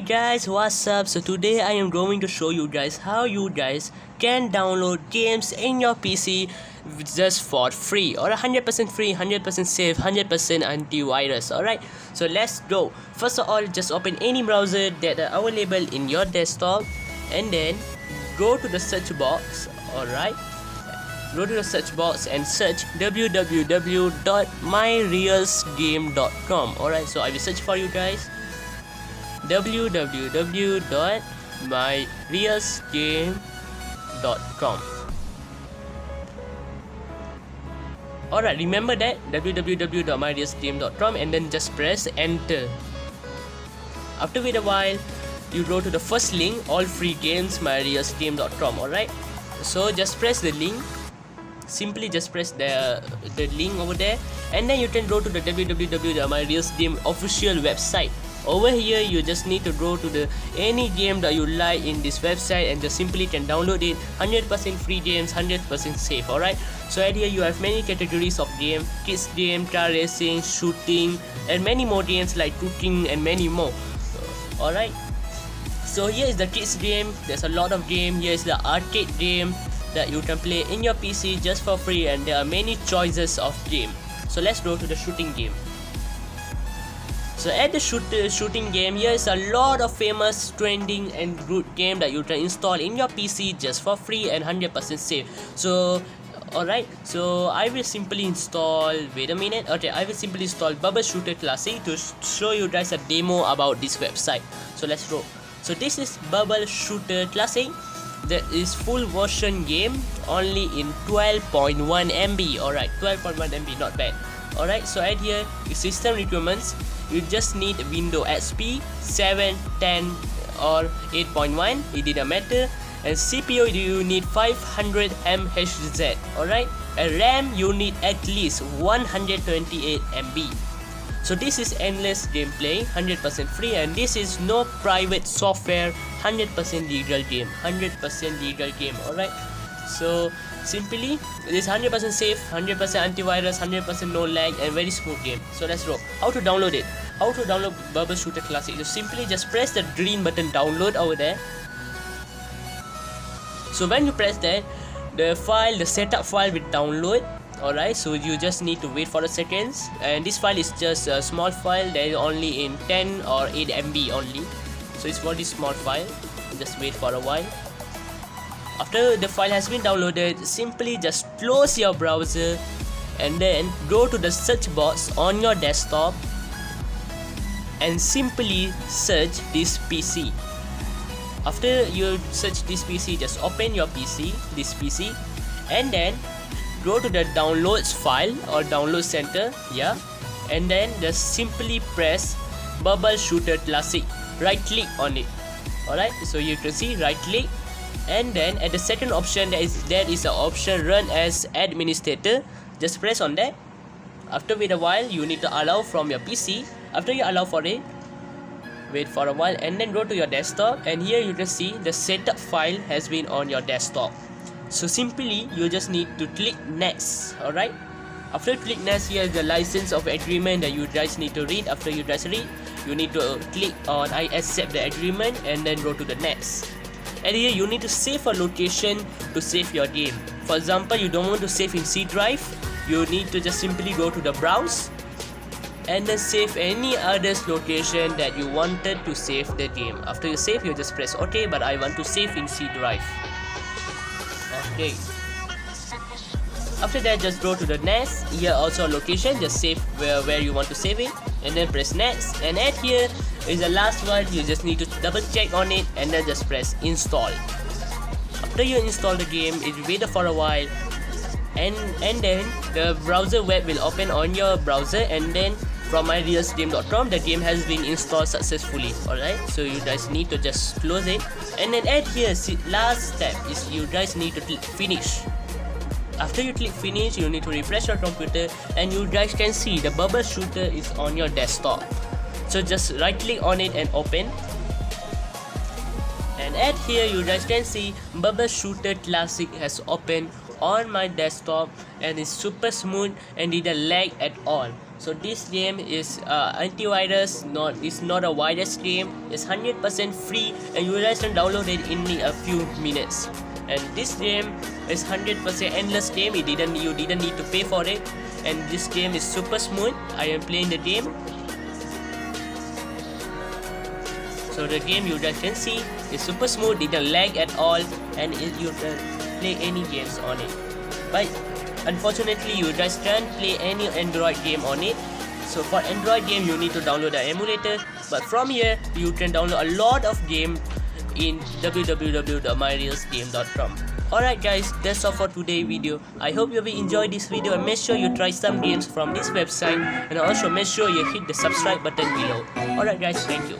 guys, what's up? So today I am going to show you guys how you guys can download games in your PC just for free or 100% free, 100% safe, 100% antivirus. Alright, so let's go. First of all, just open any browser that are available in your desktop and then go to the search box. Alright, go to the search box and search www.myrealsgame.com. Alright, so I will search for you guys www.myrealsgame.com. Alright, remember that www.myrealsgame.com and then just press enter. After wait a while, you go to the first link, all free games myrealsgame.com. Alright, so just press the link. Simply just press the link over there and then you can go to the www.myrealsgame official website. Over here you just need to go to the any game that you like in this website and just simply can download it. 100% free games, 100% safe. Alright, so at here you have many categories of game: kids game, car racing, shooting, and many more games like cooking and many more. Alright, so here is the kids game. There's a lot of game. Here is the arcade game that you can play in your PC just for free, and there are many choices of game. So let's go to the shooting game. So at the shooting game, here is a lot of famous, trending and good game that you can install in your PC just for free and 100% safe. So alright, so I will simply install, wait a minute, okay, I will simply install Bubble Shooter Classic to show you guys a demo about this website. So let's go. So this is Bubble Shooter Classic. That is full version game, only in 12.1 MB. Alright, 12.1 MB, not bad. Alright, so at here, system requirements, you just need Windows XP 7, 10 or 8.1, it didn't matter. And CPU you need 500 mHz. Alright, and RAM you need at least 128 MB. So this is endless gameplay, 100% free, and this is no private software, 100% legal game, 100% legal game. Alright, so simply this 100% safe, 100% antivirus, 100% no lag, and very smooth game. So let's go. How to download it? How to download Bubble Shooter Classic? You simply just press the green button download over there. So when you press that, the setup file will download. Alright, so you just need to wait for a second, and this file is just a small file that is only in 10 or 8 MB only. So it's very small file. Just wait for a while. After the file has been downloaded, simply just close your browser and then go to the search box on your desktop and simply search this PC. After you search this PC, just open your PC, this PC, and then go to the downloads file or download center, yeah, and then just simply press Bubble Shooter Classic. Right click on it. Alright, so you can see right click, and then at the second option there is an option run as administrator. Just press on that. After wait a while, you need to allow from your PC. After you allow for it, wait for a while and then go to your desktop, and here you can see the setup file has been on your desktop. So simply you just need to click next. Alright, after you click next, here is the license of agreement that you guys need to read. After you guys read, you need to click on I accept the agreement and then go to the next. And here you need to save a location to save your game. For example, you don't want to save in C drive, you need to just simply go to the browse and then save any other location that you wanted to save the game. After you save, you just press OK, but I want to save in C drive. Okay. After that, just go to the next. Here also a location, just save where you want to save it, and then press next. And at here is the last one. You just need to double check on it and then just press install. After you install the game, it will wait for a while, and then the browser web will open on your browser, and then from myrealsgame.com the game has been installed successfully. Alright, so you guys need to just close it, and then at here, last step is you guys need to click finish. After you click finish, you need to refresh your computer, and you guys can see the Bubble Shooter is on your desktop. So just right click on it and open, and at here you guys can see Bubble Shooter Classic has opened on my desktop, and it's super smooth and didn't lag at all. So this game is antivirus, it's not a virus game. It's 100% free, and you guys can download it in a few minutes. And this game is 100% endless game. You didn't need to pay for it, and this game is super smooth. I am playing the game. So the game, you guys can see, is super smooth, didn't lag at all, and you can play any games on it. But unfortunately, you guys can't play any Android game on it. So for Android game, you need to download the emulator. But from here, you can download a lot of game in www.myrealsgame.com. Alright guys, that's all for today's video. I hope you will enjoy this video, and make sure you try some games from this website, and also make sure you hit the subscribe button below. Alright guys, thank you.